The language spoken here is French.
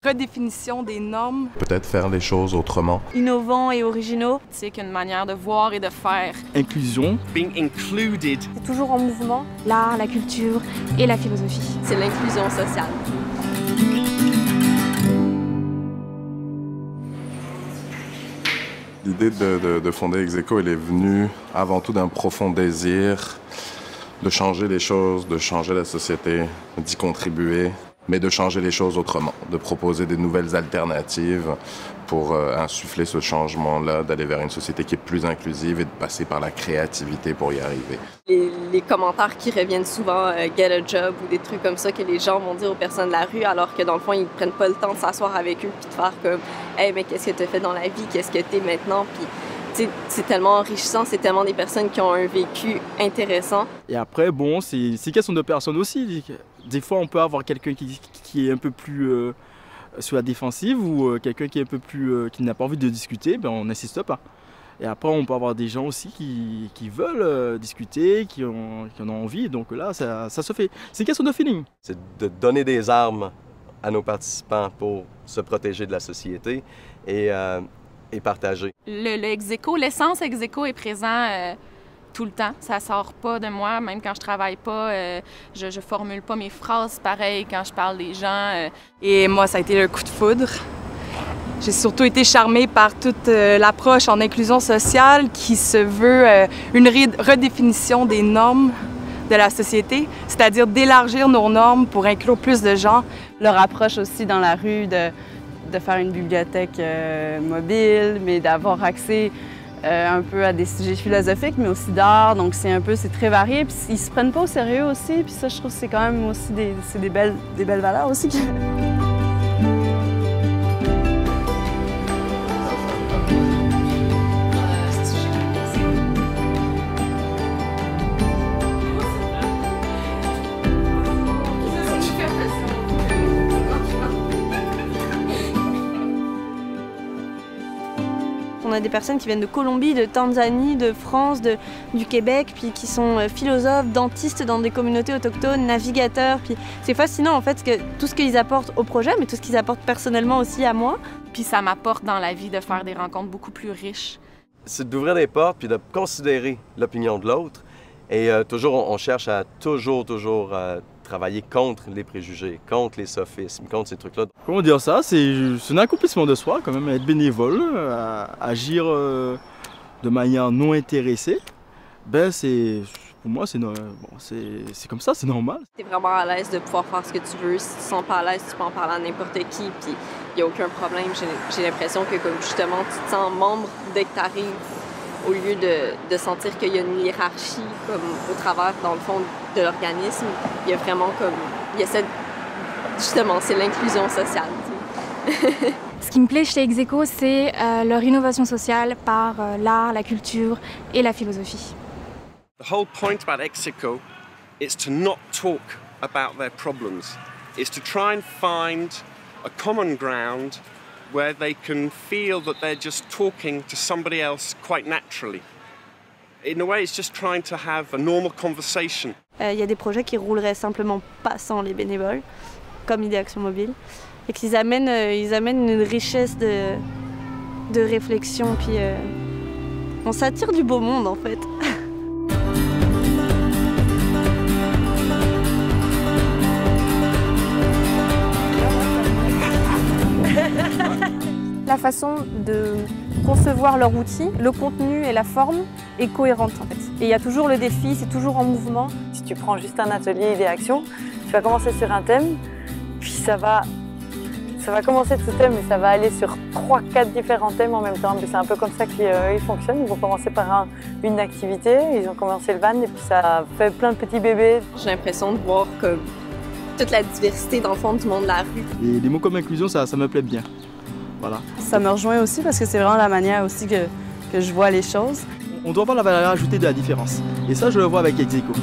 redéfinition des normes. Peut-être faire les choses autrement. Innovants et originaux. C'est qu'une manière de voir et de faire. Inclusion. Being included. C'est toujours en mouvement. L'art, la culture et la philosophie. C'est l'inclusion sociale. L'idée de fonder Execo, elle est venue avant tout d'un profond désir de changer les choses, de changer la société, d'y contribuer, mais de changer les choses autrement, de proposer des nouvelles alternatives pour insuffler ce changement-là, d'aller vers une société qui est plus inclusive et de passer par la créativité pour y arriver. Les commentaires qui reviennent souvent, get a job ou des trucs comme ça que les gens vont dire aux personnes de la rue alors que dans le fond, ils prennent pas le temps de s'asseoir avec eux puis de faire comme « Hey, mais qu'est-ce que tu as fait dans la vie? Qu'est-ce que tu es maintenant? » Puis c'est tellement enrichissant, c'est tellement des personnes qui ont un vécu intéressant. Et après, bon, c'est question de personnes aussi. Des fois, on peut avoir quelqu'un qui est un peu plus sur la défensive ou quelqu'un qui est un peu plus qui n'a pas envie de discuter, ben on n'insiste pas. Et après, on peut avoir des gens aussi qui veulent discuter, qui en ont envie. Donc là, ça se fait. C'est une question de feeling. C'est de donner des armes à nos participants pour se protéger de la société et partager. Le Execo, l'essence Execo est présent tout le temps. Ça sort pas de moi, même quand je travaille pas. Je formule pas mes phrases pareil quand je parle des gens. Et moi, ça a été le coup de foudre. J'ai surtout été charmée par toute l'approche en inclusion sociale qui se veut une redéfinition des normes de la société, c'est-à-dire d'élargir nos normes pour inclure plus de gens. Leur approche aussi dans la rue de faire une bibliothèque mobile, mais d'avoir accès un peu à des sujets philosophiques, mais aussi d'art. Donc c'est très varié. Puis ils se prennent pas au sérieux aussi. Puis ça, je trouve que c'est quand même aussi des belles valeurs aussi. On a des personnes qui viennent de Colombie, de Tanzanie, de France, du Québec, puis qui sont philosophes, dentistes dans des communautés autochtones, navigateurs. Puis c'est fascinant en fait tout ce qu'ils apportent au projet, mais tout ce qu'ils apportent personnellement aussi à moi. Puis ça m'apporte dans la vie de faire des rencontres beaucoup plus riches. C'est d'ouvrir des portes puis de considérer l'opinion de l'autre. Et toujours, on cherche à toujours travailler contre les préjugés, contre les sophismes, contre ces trucs-là. Comment dire ça? C'est un accomplissement de soi quand même, être bénévole, agir de manière non intéressée. Ben pour moi, c'est comme ça, c'est normal. Tu es vraiment à l'aise de pouvoir faire ce que tu veux. Si tu ne sens pas à l'aise, tu peux en parler à n'importe qui, puis il n'y a aucun problème. J'ai l'impression que comme justement, tu te sens membre dès que tu arrives, au lieu de sentir qu'il y a une hiérarchie comme au travers, dans le fond, de l'organisme. Il y a vraiment comme... Justement, c'est l'inclusion sociale. Ce qui me plaît chez Execo, c'est leur innovation sociale par l'art, la culture et la philosophie. The whole point about Execo is to not talk about their problems. It's to try and find a common ground where they can feel that they're just talking to somebody else quite naturally. In a way, it's just trying to have a normal conversation. Il y a des projets qui rouleraient simplement pas sans les bénévoles, comme Idée Action Mobile, et qu'ils amènent une richesse de réflexion, puis on s'attire du beau monde en fait. La façon de concevoir leur outil, le contenu et la forme est cohérente en fait. Et il y a toujours le défi, c'est toujours en mouvement. Si tu prends juste un atelier idée-action, tu vas commencer sur un thème, puis ça va commencer de ce thème, mais ça va aller sur 3-4 différents thèmes en même temps. C'est un peu comme ça qu'ils fonctionnent. Ils vont commencer par une activité, ils ont commencé le van et puis ça fait plein de petits bébés. J'ai l'impression de voir comme toute la diversité dans le fond du monde de la rue. Et les mots comme inclusion, ça me plaît bien. Voilà. Ça me rejoint aussi parce que c'est vraiment la manière aussi que je vois les choses. On doit voir la valeur ajoutée de la différence. Et ça, je le vois avec Execo.